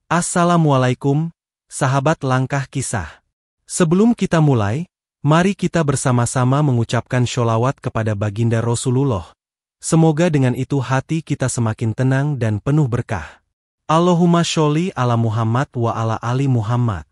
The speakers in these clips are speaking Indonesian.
Assalamualaikum, sahabat Langkah Kisah. Sebelum kita mulai, mari kita bersama-sama mengucapkan sholawat kepada baginda Rasulullah. Semoga dengan itu hati kita semakin tenang dan penuh berkah. Allahumma sholli ala Muhammad wa ala ali Muhammad.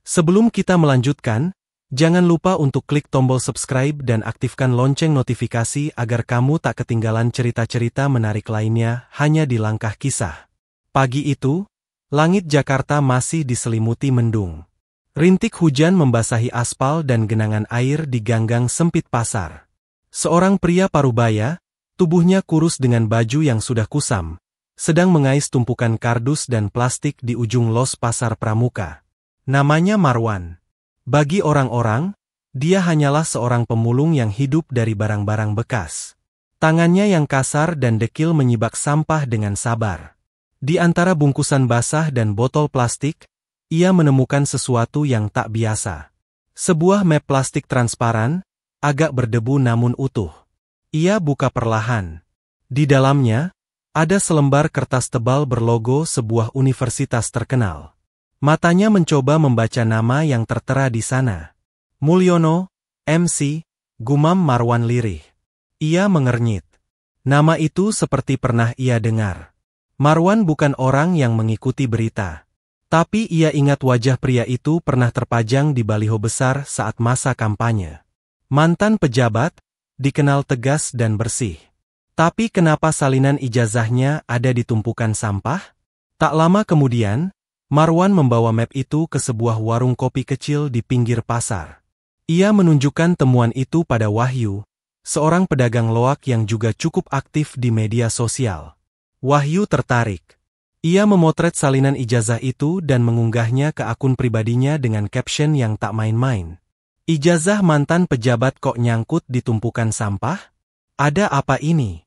Sebelum kita melanjutkan, jangan lupa untuk klik tombol subscribe dan aktifkan lonceng notifikasi agar kamu tak ketinggalan cerita-cerita menarik lainnya hanya di Langkah Kisah. Pagi itu, langit Jakarta masih diselimuti mendung. Rintik hujan membasahi aspal dan genangan air di ganggang sempit pasar. Seorang pria parubaya, tubuhnya kurus dengan baju yang sudah kusam, sedang mengais tumpukan kardus dan plastik di ujung los pasar Pramuka. Namanya Marwan. Bagi orang-orang, dia hanyalah seorang pemulung yang hidup dari barang-barang bekas. Tangannya yang kasar dan dekil menyibak sampah dengan sabar. Di antara bungkusan basah dan botol plastik, ia menemukan sesuatu yang tak biasa. Sebuah map plastik transparan, agak berdebu namun utuh. Ia buka perlahan. Di dalamnya, ada selembar kertas tebal berlogo sebuah universitas terkenal. Matanya mencoba membaca nama yang tertera di sana. Mulyono, MC, gumam Marwan lirih. Ia mengernyit. Nama itu seperti pernah ia dengar. Marwan bukan orang yang mengikuti berita. Tapi ia ingat wajah pria itu pernah terpajang di baliho besar saat masa kampanye. Mantan pejabat, dikenal tegas dan bersih. Tapi kenapa salinan ijazahnya ada di tumpukan sampah? Tak lama kemudian, Marwan membawa map itu ke sebuah warung kopi kecil di pinggir pasar. Ia menunjukkan temuan itu pada Wahyu, seorang pedagang loak yang juga cukup aktif di media sosial. Wahyu tertarik. Ia memotret salinan ijazah itu dan mengunggahnya ke akun pribadinya dengan caption yang tak main-main. Ijazah mantan pejabat kok nyangkut di tumpukan sampah? Ada apa ini?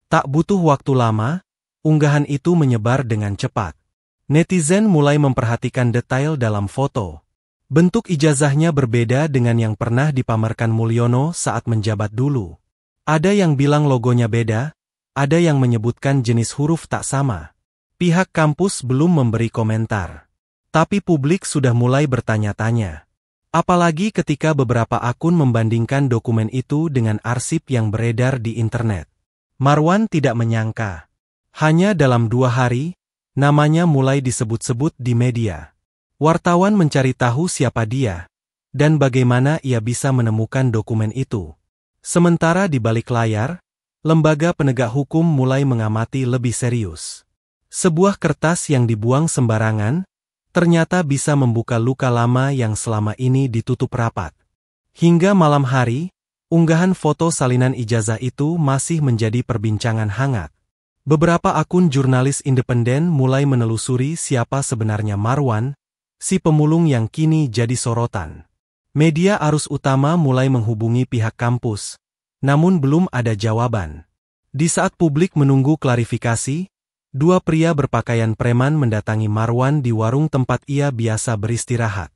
Tak butuh waktu lama, unggahan itu menyebar dengan cepat. Netizen mulai memperhatikan detail dalam foto. Bentuk ijazahnya berbeda dengan yang pernah dipamerkan Mulyono saat menjabat dulu. Ada yang bilang logonya beda, ada yang menyebutkan jenis huruf tak sama. Pihak kampus belum memberi komentar. Tapi publik sudah mulai bertanya-tanya. Apalagi ketika beberapa akun membandingkan dokumen itu dengan arsip yang beredar di internet. Marwan tidak menyangka. Hanya dalam 2 hari, namanya mulai disebut-sebut di media. Wartawan mencari tahu siapa dia, dan bagaimana ia bisa menemukan dokumen itu. Sementara di balik layar, lembaga penegak hukum mulai mengamati lebih serius. Sebuah kertas yang dibuang sembarangan, ternyata bisa membuka luka lama yang selama ini ditutup rapat. Hingga malam hari, unggahan foto salinan ijazah itu masih menjadi perbincangan hangat. Beberapa akun jurnalis independen mulai menelusuri siapa sebenarnya Marwan, si pemulung yang kini jadi sorotan. Media arus utama mulai menghubungi pihak kampus, namun belum ada jawaban. Di saat publik menunggu klarifikasi, 2 pria berpakaian preman mendatangi Marwan di warung tempat ia biasa beristirahat.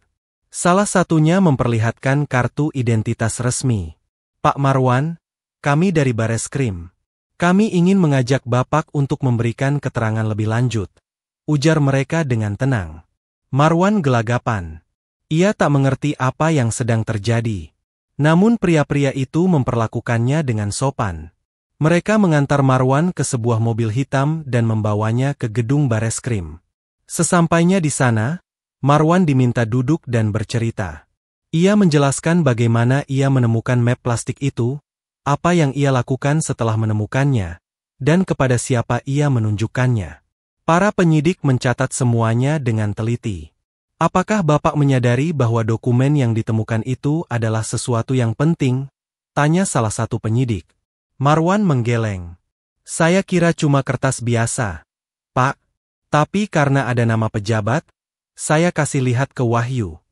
Salah satunya memperlihatkan kartu identitas resmi. "Pak Marwan, kami dari Bareskrim. Kami ingin mengajak Bapak untuk memberikan keterangan lebih lanjut," ujar mereka dengan tenang. Marwan gelagapan. Ia tak mengerti apa yang sedang terjadi. Namun pria-pria itu memperlakukannya dengan sopan. Mereka mengantar Marwan ke sebuah mobil hitam dan membawanya ke gedung Bareskrim. Sesampainya di sana, Marwan diminta duduk dan bercerita. Ia menjelaskan bagaimana ia menemukan map plastik itu, apa yang ia lakukan setelah menemukannya, dan kepada siapa ia menunjukkannya. Para penyidik mencatat semuanya dengan teliti. "Apakah Bapak menyadari bahwa dokumen yang ditemukan itu adalah sesuatu yang penting?" tanya salah satu penyidik. Marwan menggeleng. "Saya kira cuma kertas biasa, Pak. Tapi karena ada nama pejabat, saya kasih lihat ke Wahyu."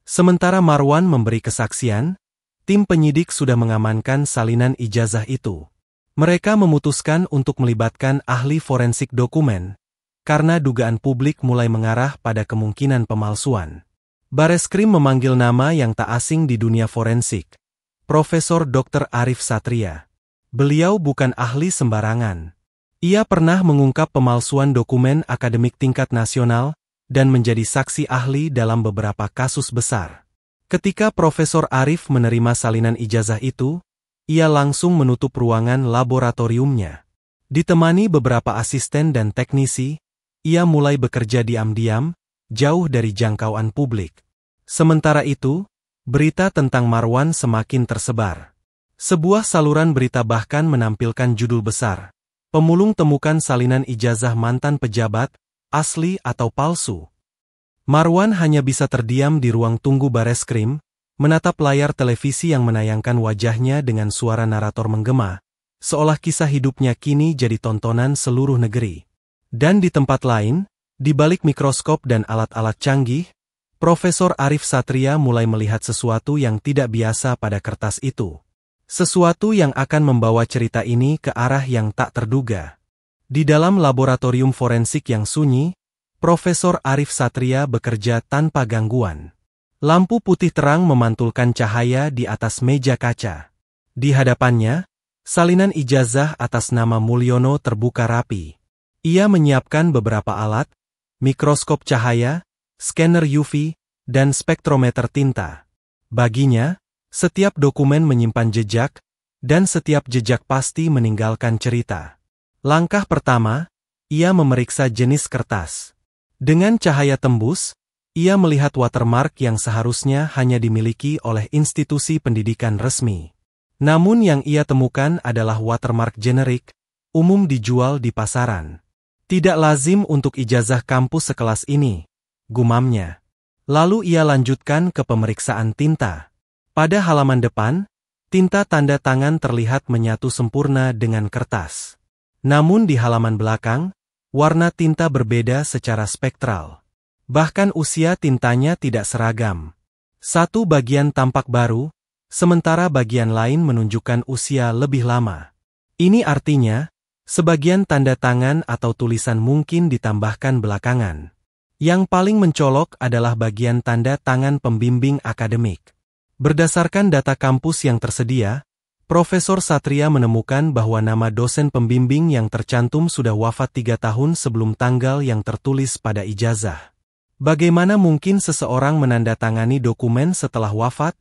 Sementara Marwan memberi kesaksian, tim penyidik sudah mengamankan salinan ijazah itu. Mereka memutuskan untuk melibatkan ahli forensik dokumen, karena dugaan publik mulai mengarah pada kemungkinan pemalsuan. Bareskrim memanggil nama yang tak asing di dunia forensik, Profesor Dr. Arif Satria. Beliau bukan ahli sembarangan. Ia pernah mengungkap pemalsuan dokumen akademik tingkat nasional, dan menjadi saksi ahli dalam beberapa kasus besar. Ketika Profesor Arif menerima salinan ijazah itu, ia langsung menutup ruangan laboratoriumnya. Ditemani beberapa asisten dan teknisi, ia mulai bekerja diam-diam, jauh dari jangkauan publik. Sementara itu, berita tentang Marwan semakin tersebar. Sebuah saluran berita bahkan menampilkan judul besar, "Pemulung temukan salinan ijazah mantan pejabat, asli atau palsu." Marwan hanya bisa terdiam di ruang tunggu Bareskrim, menatap layar televisi yang menayangkan wajahnya dengan suara narator menggema, seolah kisah hidupnya kini jadi tontonan seluruh negeri. Dan di tempat lain, di balik mikroskop dan alat-alat canggih, Profesor Arif Satria mulai melihat sesuatu yang tidak biasa pada kertas itu. Sesuatu yang akan membawa cerita ini ke arah yang tak terduga. Di dalam laboratorium forensik yang sunyi, Profesor Arif Satria bekerja tanpa gangguan. Lampu putih terang memantulkan cahaya di atas meja kaca. Di hadapannya, salinan ijazah atas nama Mulyono terbuka rapi. Ia menyiapkan beberapa alat, mikroskop cahaya, scanner UV, dan spektrometer tinta. Baginya, setiap dokumen menyimpan jejak, dan setiap jejak pasti meninggalkan cerita. Langkah pertama, ia memeriksa jenis kertas. Dengan cahaya tembus, ia melihat watermark yang seharusnya hanya dimiliki oleh institusi pendidikan resmi. Namun yang ia temukan adalah watermark generik, umum dijual di pasaran. Tidak lazim untuk ijazah kampus sekelas ini, gumamnya. Lalu ia lanjutkan ke pemeriksaan tinta. Pada halaman depan, tinta tanda tangan terlihat menyatu sempurna dengan kertas. Namun di halaman belakang, warna tinta berbeda secara spektral. Bahkan usia tintanya tidak seragam. Satu bagian tampak baru, sementara bagian lain menunjukkan usia lebih lama. Ini artinya, sebagian tanda tangan atau tulisan mungkin ditambahkan belakangan. Yang paling mencolok adalah bagian tanda tangan pembimbing akademik. Berdasarkan data kampus yang tersedia, Profesor Satria menemukan bahwa nama dosen pembimbing yang tercantum sudah wafat 3 tahun sebelum tanggal yang tertulis pada ijazah. Bagaimana mungkin seseorang menandatangani dokumen setelah wafat?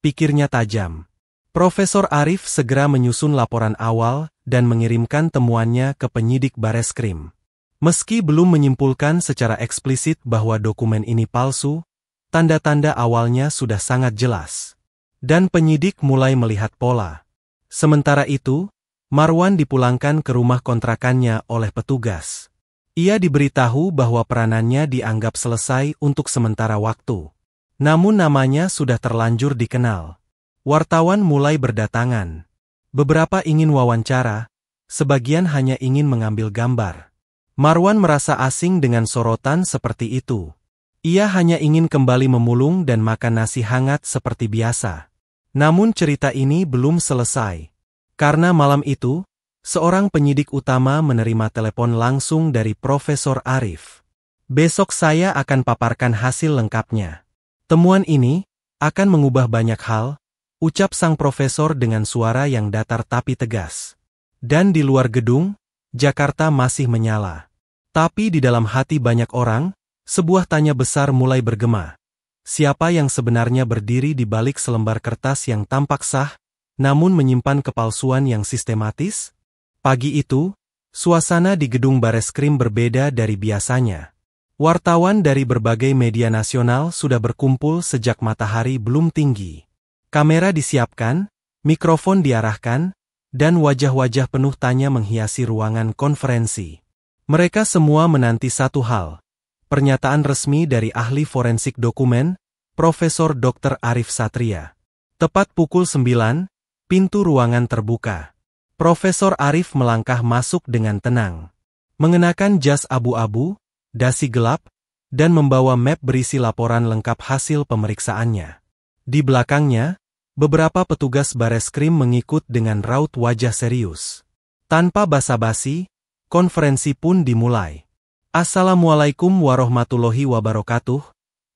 Pikirnya tajam. Profesor Arif segera menyusun laporan awal dan mengirimkan temuannya ke penyidik Bareskrim. Meski belum menyimpulkan secara eksplisit bahwa dokumen ini palsu, tanda-tanda awalnya sudah sangat jelas. Dan penyidik mulai melihat pola. Sementara itu, Marwan dipulangkan ke rumah kontrakannya oleh petugas. Ia diberitahu bahwa peranannya dianggap selesai untuk sementara waktu. Namun namanya sudah terlanjur dikenal. Wartawan mulai berdatangan. Beberapa ingin wawancara, sebagian hanya ingin mengambil gambar. Marwan merasa asing dengan sorotan seperti itu. Ia hanya ingin kembali memulung dan makan nasi hangat seperti biasa. Namun cerita ini belum selesai. Karena malam itu, seorang penyidik utama menerima telepon langsung dari Profesor Arif. "Besok saya akan paparkan hasil lengkapnya. Temuan ini akan mengubah banyak hal," ucap sang profesor dengan suara yang datar tapi tegas. Dan di luar gedung, Jakarta masih menyala. Tapi di dalam hati banyak orang, sebuah tanya besar mulai bergema. Siapa yang sebenarnya berdiri di balik selembar kertas yang tampak sah, namun menyimpan kepalsuan yang sistematis? Pagi itu, suasana di gedung Bareskrim berbeda dari biasanya. Wartawan dari berbagai media nasional sudah berkumpul sejak matahari belum tinggi. Kamera disiapkan, mikrofon diarahkan, dan wajah-wajah penuh tanya menghiasi ruangan konferensi. Mereka semua menanti satu hal, pernyataan resmi dari ahli forensik dokumen, Profesor Dr. Arif Satria. Tepat pukul 9, pintu ruangan terbuka. Profesor Arif melangkah masuk dengan tenang. Mengenakan jas abu-abu, dasi gelap, dan membawa map berisi laporan lengkap hasil pemeriksaannya. Di belakangnya, beberapa petugas Bareskrim mengikut dengan raut wajah serius. Tanpa basa-basi, konferensi pun dimulai. "Assalamualaikum warahmatullahi wabarakatuh,"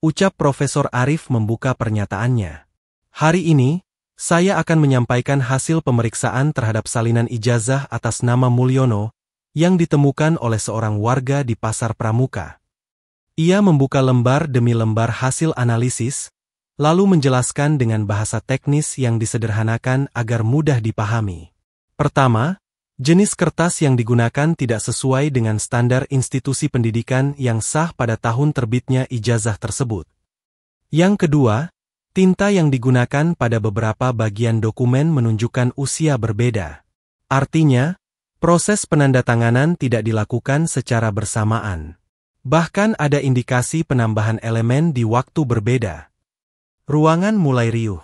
ucap Profesor Arif membuka pernyataannya. "Hari ini, saya akan menyampaikan hasil pemeriksaan terhadap salinan ijazah atas nama Mulyono yang ditemukan oleh seorang warga di Pasar Pramuka. Ia membuka lembar demi lembar hasil analisis, lalu menjelaskan dengan bahasa teknis yang disederhanakan agar mudah dipahami. Pertama, jenis kertas yang digunakan tidak sesuai dengan standar institusi pendidikan yang sah pada tahun terbitnya ijazah tersebut. Yang kedua, tinta yang digunakan pada beberapa bagian dokumen menunjukkan usia berbeda. Artinya, proses penandatanganan tidak dilakukan secara bersamaan. Bahkan ada indikasi penambahan elemen di waktu berbeda. Ruangan mulai riuh.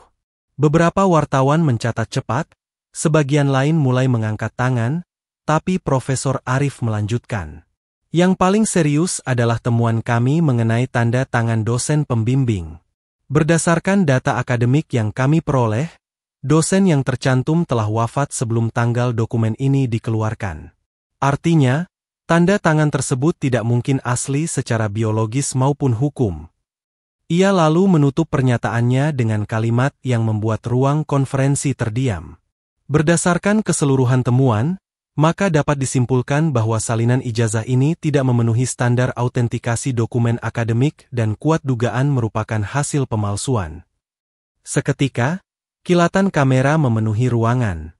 Beberapa wartawan mencatat cepat, sebagian lain mulai mengangkat tangan, tapi Profesor Arif melanjutkan. Yang paling serius adalah temuan kami mengenai tanda tangan dosen pembimbing. Berdasarkan data akademik yang kami peroleh, dosen yang tercantum telah wafat sebelum tanggal dokumen ini dikeluarkan. Artinya, tanda tangan tersebut tidak mungkin asli secara biologis maupun hukum. Ia lalu menutup pernyataannya dengan kalimat yang membuat ruang konferensi terdiam. Berdasarkan keseluruhan temuan, maka dapat disimpulkan bahwa salinan ijazah ini tidak memenuhi standar autentikasi dokumen akademik dan kuat dugaan merupakan hasil pemalsuan. Seketika, kilatan kamera memenuhi ruangan.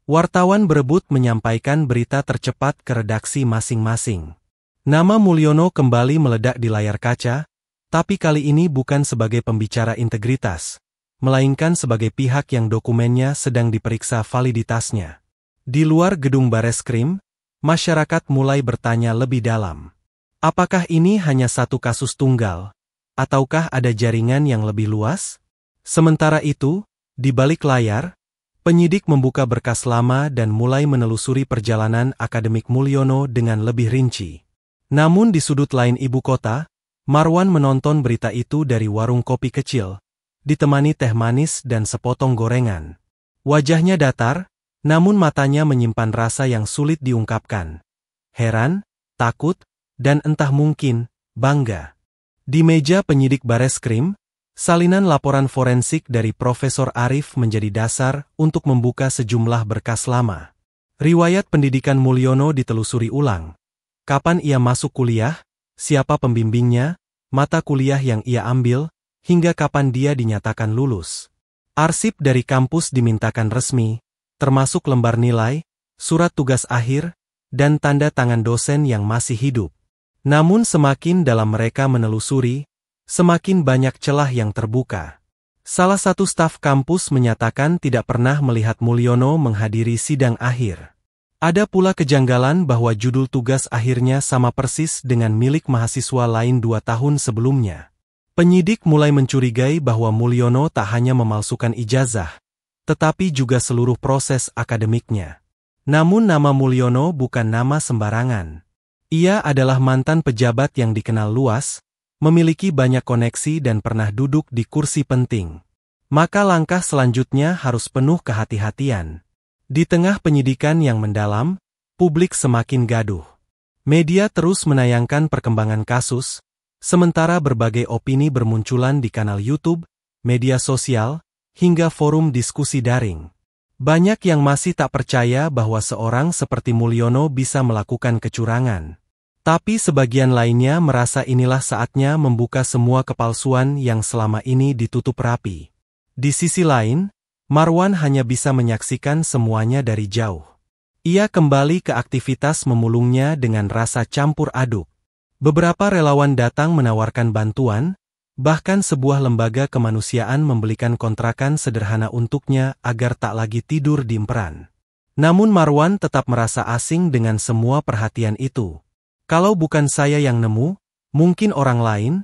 Wartawan berebut menyampaikan berita tercepat ke redaksi masing-masing. Nama Mulyono kembali meledak di layar kaca, tapi kali ini bukan sebagai pembicara integritas, melainkan sebagai pihak yang dokumennya sedang diperiksa validitasnya. Di luar gedung Bareskrim, masyarakat mulai bertanya lebih dalam. Apakah ini hanya satu kasus tunggal? Ataukah ada jaringan yang lebih luas? Sementara itu, di balik layar, penyidik membuka berkas lama dan mulai menelusuri perjalanan akademik Mulyono dengan lebih rinci. Namun di sudut lain ibu kota, Marwan menonton berita itu dari warung kopi kecil, ditemani teh manis dan sepotong gorengan. Wajahnya datar, namun matanya menyimpan rasa yang sulit diungkapkan. Heran, takut, dan entah mungkin, bangga. Di meja penyidik Bareskrim, salinan laporan forensik dari Profesor Arif menjadi dasar untuk membuka sejumlah berkas lama. Riwayat pendidikan Mulyono ditelusuri ulang. Kapan ia masuk kuliah, siapa pembimbingnya, mata kuliah yang ia ambil, hingga kapan dia dinyatakan lulus. Arsip dari kampus dimintakan resmi, termasuk lembar nilai, surat tugas akhir, dan tanda tangan dosen yang masih hidup. Namun semakin dalam mereka menelusuri, semakin banyak celah yang terbuka. Salah satu staf kampus menyatakan tidak pernah melihat Mulyono menghadiri sidang akhir. Ada pula kejanggalan bahwa judul tugas akhirnya sama persis dengan milik mahasiswa lain 2 tahun sebelumnya. Penyidik mulai mencurigai bahwa Mulyono tak hanya memalsukan ijazah, tetapi juga seluruh proses akademiknya. Namun nama Mulyono bukan nama sembarangan. Ia adalah mantan pejabat yang dikenal luas, memiliki banyak koneksi dan pernah duduk di kursi penting. Maka langkah selanjutnya harus penuh kehati-hatian. Di tengah penyidikan yang mendalam, publik semakin gaduh. Media terus menayangkan perkembangan kasus, sementara berbagai opini bermunculan di kanal YouTube, media sosial, hingga forum diskusi daring. Banyak yang masih tak percaya bahwa seorang seperti Mulyono bisa melakukan kecurangan. Tapi sebagian lainnya merasa inilah saatnya membuka semua kepalsuan yang selama ini ditutup rapi. Di sisi lain, Marwan hanya bisa menyaksikan semuanya dari jauh. Ia kembali ke aktivitas memulungnya dengan rasa campur aduk. Beberapa relawan datang menawarkan bantuan, bahkan sebuah lembaga kemanusiaan membelikan kontrakan sederhana untuknya agar tak lagi tidur di emperan. Namun Marwan tetap merasa asing dengan semua perhatian itu. Kalau bukan saya yang nemu, mungkin orang lain,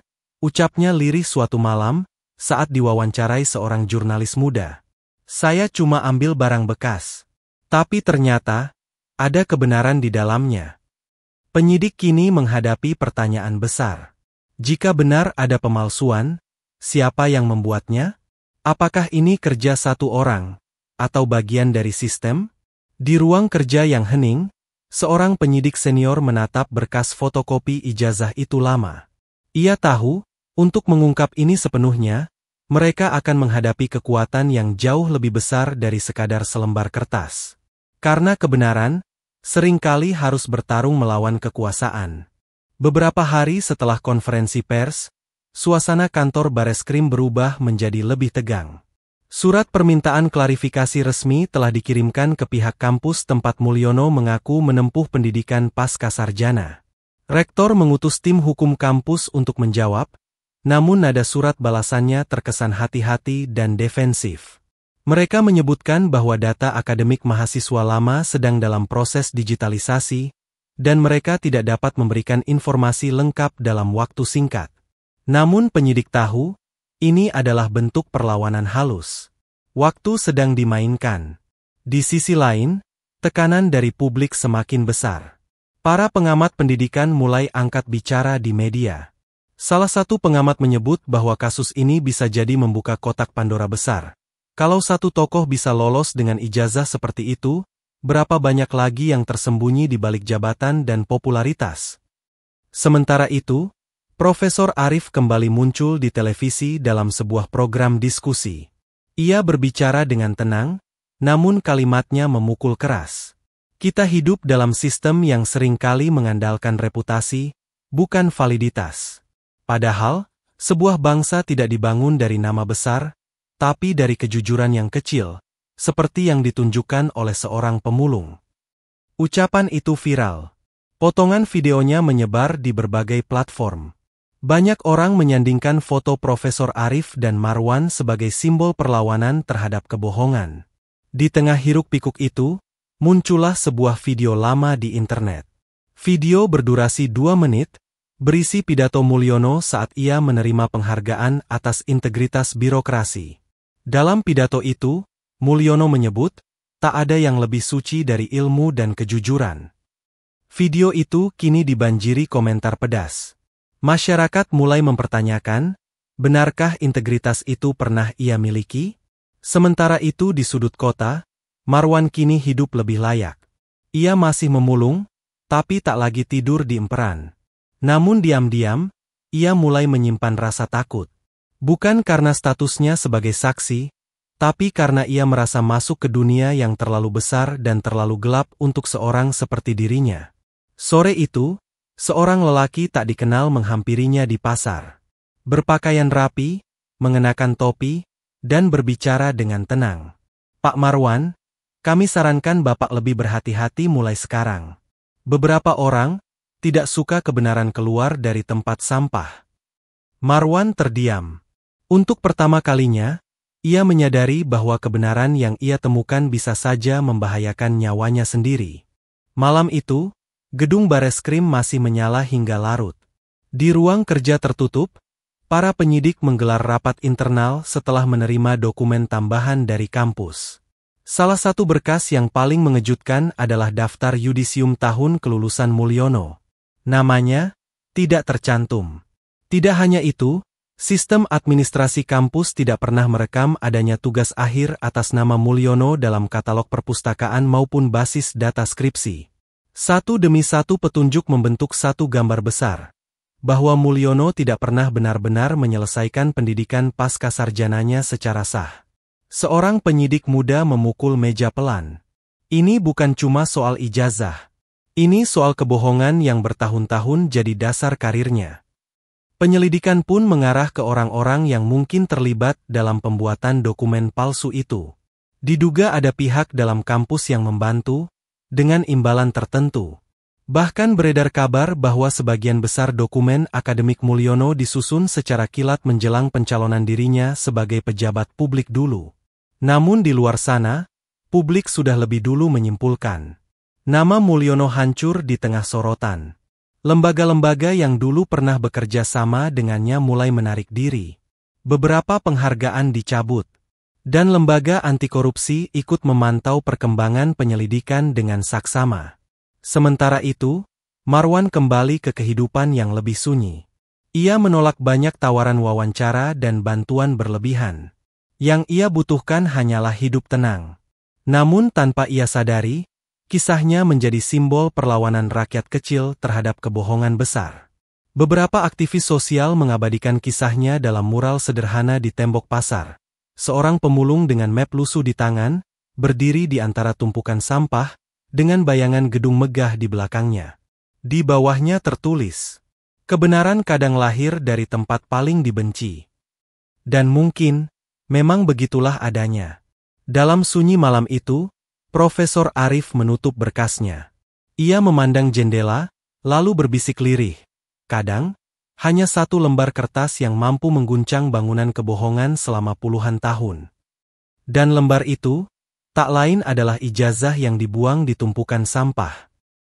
ucapnya lirih suatu malam, saat diwawancarai seorang jurnalis muda. Saya cuma ambil barang bekas. Tapi ternyata, ada kebenaran di dalamnya. Penyidik kini menghadapi pertanyaan besar. Jika benar ada pemalsuan, siapa yang membuatnya? Apakah ini kerja satu orang, atau bagian dari sistem? Di ruang kerja yang hening, seorang penyidik senior menatap berkas fotokopi ijazah itu lama. Ia tahu, untuk mengungkap ini sepenuhnya, mereka akan menghadapi kekuatan yang jauh lebih besar dari sekadar selembar kertas. Karena kebenaran, seringkali harus bertarung melawan kekuasaan. Beberapa hari setelah konferensi pers, suasana kantor Bareskrim berubah menjadi lebih tegang. Surat permintaan klarifikasi resmi telah dikirimkan ke pihak kampus tempat Mulyono mengaku menempuh pendidikan pasca sarjana. Rektor mengutus tim hukum kampus untuk menjawab, namun nada surat balasannya terkesan hati-hati dan defensif. Mereka menyebutkan bahwa data akademik mahasiswa lama sedang dalam proses digitalisasi, dan mereka tidak dapat memberikan informasi lengkap dalam waktu singkat. Namun penyidik tahu, ini adalah bentuk perlawanan halus. Waktu sedang dimainkan. Di sisi lain, tekanan dari publik semakin besar. Para pengamat pendidikan mulai angkat bicara di media. Salah satu pengamat menyebut bahwa kasus ini bisa jadi membuka kotak Pandora besar. Kalau satu tokoh bisa lolos dengan ijazah seperti itu, berapa banyak lagi yang tersembunyi di balik jabatan dan popularitas? Sementara itu, Profesor Arif kembali muncul di televisi dalam sebuah program diskusi. Ia berbicara dengan tenang, namun kalimatnya memukul keras. Kita hidup dalam sistem yang seringkali mengandalkan reputasi, bukan validitas. Padahal, sebuah bangsa tidak dibangun dari nama besar, tapi dari kejujuran yang kecil, seperti yang ditunjukkan oleh seorang pemulung. Ucapan itu viral. Potongan videonya menyebar di berbagai platform. Banyak orang menyandingkan foto Profesor Arif dan Marwan sebagai simbol perlawanan terhadap kebohongan. Di tengah hiruk-pikuk itu, muncullah sebuah video lama di internet. Video berdurasi 2 menit, berisi pidato Mulyono saat ia menerima penghargaan atas integritas birokrasi. Dalam pidato itu, Mulyono menyebut, tak ada yang lebih suci dari ilmu dan kejujuran. Video itu kini dibanjiri komentar pedas. Masyarakat mulai mempertanyakan, benarkah integritas itu pernah ia miliki? Sementara itu di sudut kota, Marwan kini hidup lebih layak. Ia masih memulung, tapi tak lagi tidur di emperan. Namun diam-diam, ia mulai menyimpan rasa takut. Bukan karena statusnya sebagai saksi, tapi karena ia merasa masuk ke dunia yang terlalu besar dan terlalu gelap untuk seorang seperti dirinya. Sore itu, seorang lelaki tak dikenal menghampirinya di pasar. Berpakaian rapi, mengenakan topi, dan berbicara dengan tenang. Pak Marwan, kami sarankan Bapak lebih berhati-hati mulai sekarang. Beberapa orang tidak suka kebenaran keluar dari tempat sampah. Marwan terdiam. Untuk pertama kalinya, ia menyadari bahwa kebenaran yang ia temukan bisa saja membahayakan nyawanya sendiri. Malam itu, gedung Bareskrim masih menyala hingga larut. Di ruang kerja tertutup, para penyidik menggelar rapat internal setelah menerima dokumen tambahan dari kampus. Salah satu berkas yang paling mengejutkan adalah daftar yudisium tahun kelulusan Mulyono. Namanya tidak tercantum. Tidak hanya itu, sistem administrasi kampus tidak pernah merekam adanya tugas akhir atas nama Mulyono dalam katalog perpustakaan maupun basis data skripsi. Satu demi satu petunjuk membentuk satu gambar besar, bahwa Mulyono tidak pernah benar-benar menyelesaikan pendidikan pasca sarjananya secara sah. Seorang penyidik muda memukul meja pelan. Ini bukan cuma soal ijazah. Ini soal kebohongan yang bertahun-tahun jadi dasar karirnya. Penyelidikan pun mengarah ke orang-orang yang mungkin terlibat dalam pembuatan dokumen palsu itu. Diduga ada pihak dalam kampus yang membantu, dengan imbalan tertentu. Bahkan beredar kabar bahwa sebagian besar dokumen akademik Mulyono disusun secara kilat menjelang pencalonan dirinya sebagai pejabat publik dulu. Namun di luar sana, publik sudah lebih dulu menyimpulkan. Nama Mulyono hancur di tengah sorotan. Lembaga-lembaga yang dulu pernah bekerja sama dengannya mulai menarik diri. Beberapa penghargaan dicabut. Dan lembaga anti korupsi ikut memantau perkembangan penyelidikan dengan saksama. Sementara itu, Marwan kembali ke kehidupan yang lebih sunyi. Ia menolak banyak tawaran wawancara dan bantuan berlebihan. Yang ia butuhkan hanyalah hidup tenang. Namun tanpa ia sadari, kisahnya menjadi simbol perlawanan rakyat kecil terhadap kebohongan besar. Beberapa aktivis sosial mengabadikan kisahnya dalam mural sederhana di tembok pasar. Seorang pemulung dengan map lusuh di tangan, berdiri di antara tumpukan sampah, dengan bayangan gedung megah di belakangnya. Di bawahnya tertulis, Kebenaran kadang lahir dari tempat paling dibenci. Dan mungkin, memang begitulah adanya. Dalam sunyi malam itu, Profesor Arif menutup berkasnya. Ia memandang jendela, lalu berbisik lirih. Kadang, hanya satu lembar kertas yang mampu mengguncang bangunan kebohongan selama puluhan tahun. Dan lembar itu, tak lain adalah ijazah yang dibuang di tumpukan sampah.